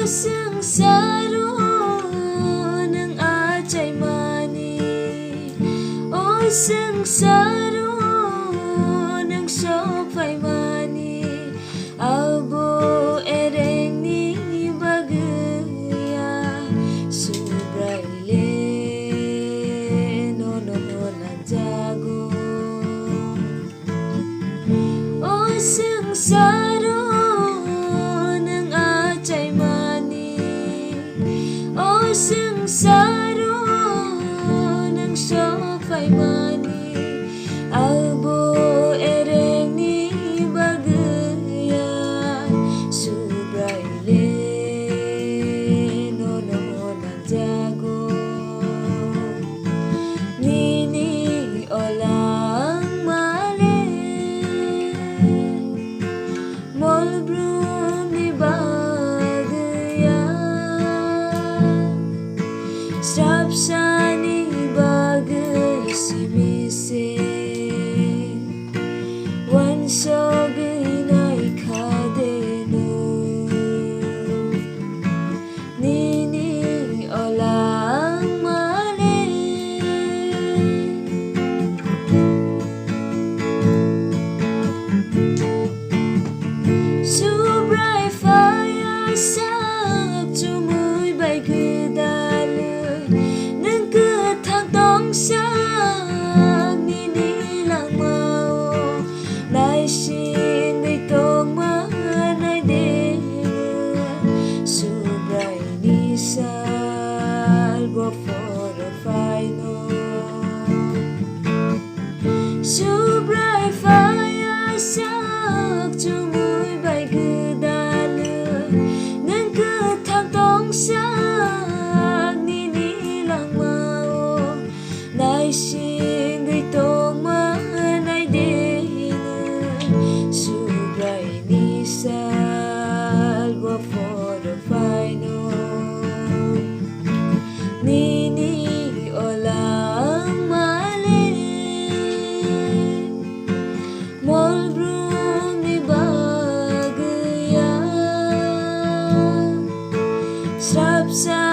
sengsara ng acay mani, o sengsara ng sopay mani, abo ereng ni bagaya subraile no ng jago, o sengsara ng acay mani, o sengsara ng sopay mani, abo ereng ni bagaya subraile no ng jago, nini olang mali molbrum ni bagaya strapsa ni bagay simise wanso ginay kadeno, nini olang mali subray fire sak tumuy bay kedalun ng ketang tong sak ninilang mau naisin itong manay din subray nisal for the final subray fire sak tumuy bay kedalun ng ketang tong sak ninilang mau naisin itong manay din subray nisal for the final, nini olang mali molbrum ni bagaya strapsa